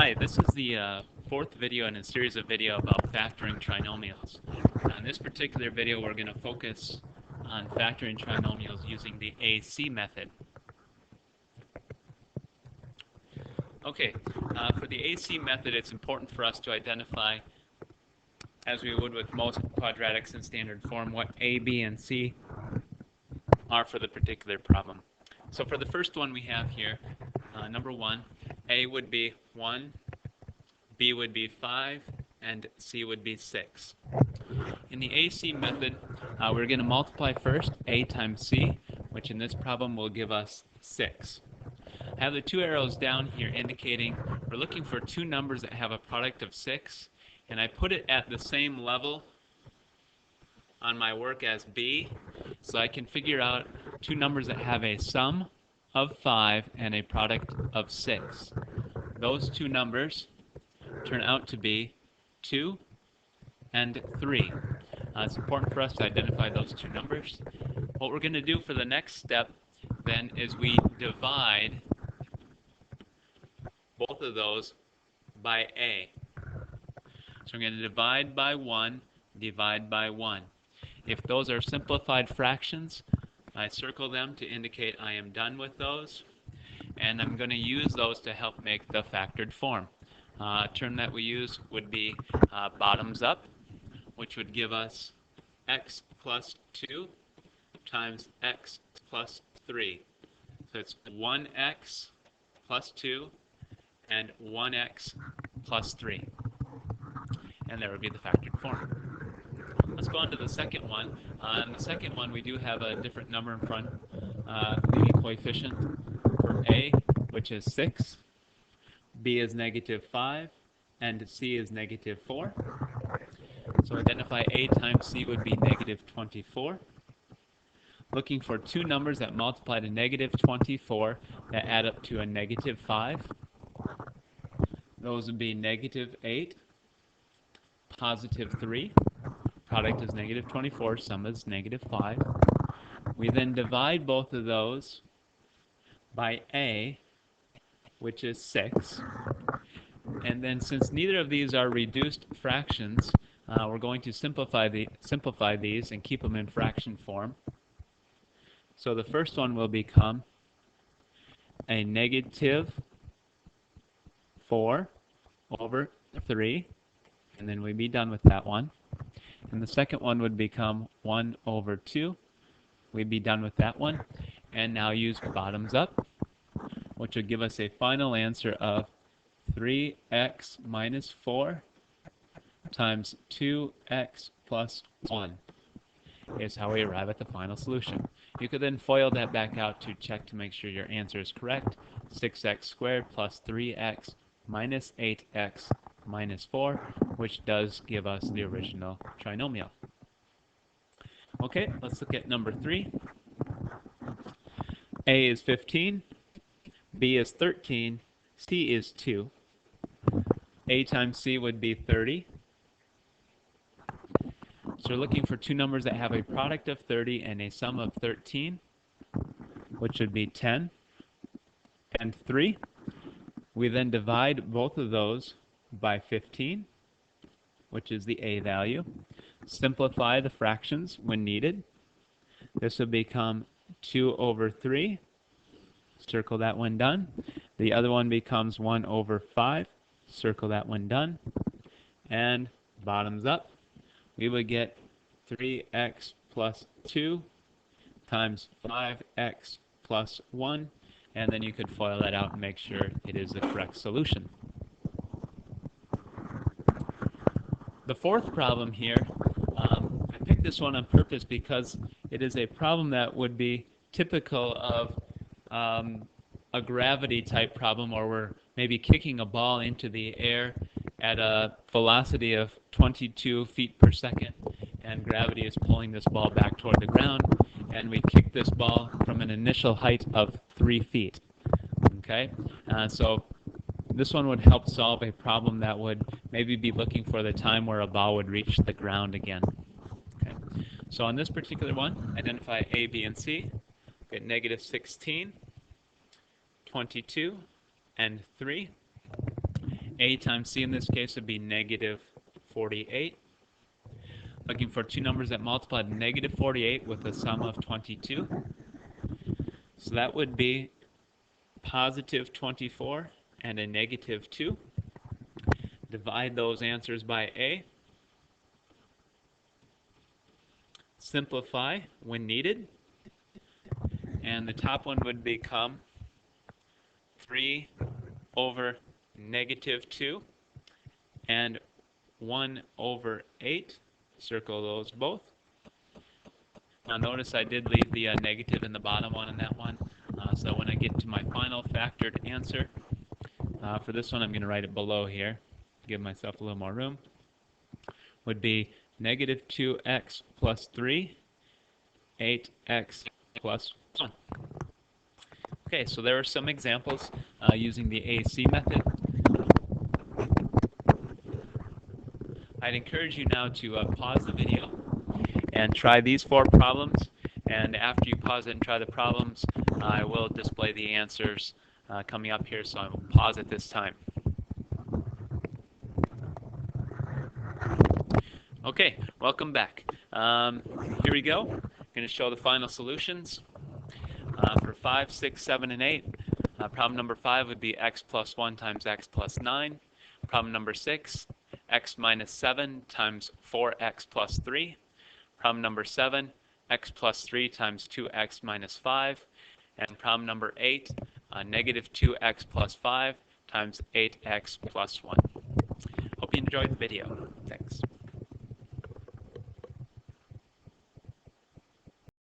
Hi, this is the fourth video in a series of video about factoring trinomials. In this particular video, we're going to focus on factoring trinomials using the AC method. Okay, for the AC method, it's important for us to identify, as we would with most quadratics in standard form, what A, B, and C are for the particular problem. So for the first one we have here, number 1, A would be 1, B would be 5, and C would be 6. In the AC method, we're going to multiply first A times C, which in this problem will give us 6. I have the two arrows down here indicating we're looking for two numbers that have a product of 6, and I put it at the same level on my work as B, so I can figure out two numbers that have a sum of 5 and a product of 6. Those two numbers turn out to be 2 and 3. It's important for us to identify those two numbers. What we're going to do for the next step then is we divide both of those by A. So we're going to divide by 1, divide by 1. If those are simplified fractions, I circle them to indicate I am done with those, and I'm going to use those to help make the factored form. A term that we use would be bottoms up, which would give us x plus 2 times x plus 3. So it's 1x plus 2 and 1x plus 3. And there would be the factored form. Let's go on to the second one. In the second one, we do have a different number in front, leading coefficient for A, which is 6, B is negative 5, and C is negative 4. So identify A times C would be negative 24. Looking for two numbers that multiply to negative 24 that add up to a negative 5. Those would be negative 8, positive 3. Product is negative 24, sum is negative 5. We then divide both of those by A, which is 6. And then since neither of these are reduced fractions, we're going to simplify these and keep them in fraction form. So the first one will become a negative 4 over 3, and then we'd be done with that one. And the second one would become 1 over 2. We'd be done with that one. And now use bottoms up, which would give us a final answer of 3x minus 4 times 2x plus 1 is how we arrive at the final solution. You could then FOIL that back out to check to make sure your answer is correct. 6x squared plus 3x minus 8x minus 4, which does give us the original trinomial. Okay, let's look at number 3. A is 15, B is 13, C is 2. A times C would be 30. So we're looking for two numbers that have a product of 30 and a sum of 13, which would be 10 and 3. We then divide both of those by 15, which is the A value. Simplify the fractions when needed. This will become 2 over 3. Circle that when done. The other one becomes 1 over 5. Circle that when done. And bottoms up, we would get 3x plus 2 times 5x plus 1. And then you could FOIL that out and make sure it is the correct solution. The fourth problem here, I picked this one on purpose because it is a problem that would be typical of a gravity type problem, or we're maybe kicking a ball into the air at a velocity of 22 feet per second, and gravity is pulling this ball back toward the ground, and we kick this ball from an initial height of 3 feet. Okay, so this one would help solve a problem that would maybe be looking for the time where a ball would reach the ground again. Okay, so on this particular one, identify A, B, and C. Get negative 16, 22, and 3. A times C in this case would be negative 48. Looking for two numbers that multiply negative 48 with a sum of 22. So that would be positive 24 and a negative 2. Divide those answers by A. Simplify when needed. And the top one would become 3 over negative 2 and 1 over 8. Circle those both. Now notice I did leave the negative in the bottom one in that one. So when I get to my final factored answer, for this one I'm going to write it below here, give myself a little more room, would be negative 2x plus 3, 8x plus 1. Okay, so there are some examples using the AC method. I'd encourage you now to pause the video and try these 4 problems, and after you pause it and try the problems, I will display the answers coming up here, so I will pause it this time. Okay, welcome back. Here we go. I'm going to show the final solutions for 5, 6, 7, and 8. Problem number 5 would be x plus 1 times x plus 9. Problem number 6, x minus 7 times 4x plus 3. Problem number 7, x plus 3 times 2x minus 5. And problem number 8, negative 2x plus 5 times 8x plus 1. Hope you enjoyed the video. Thanks.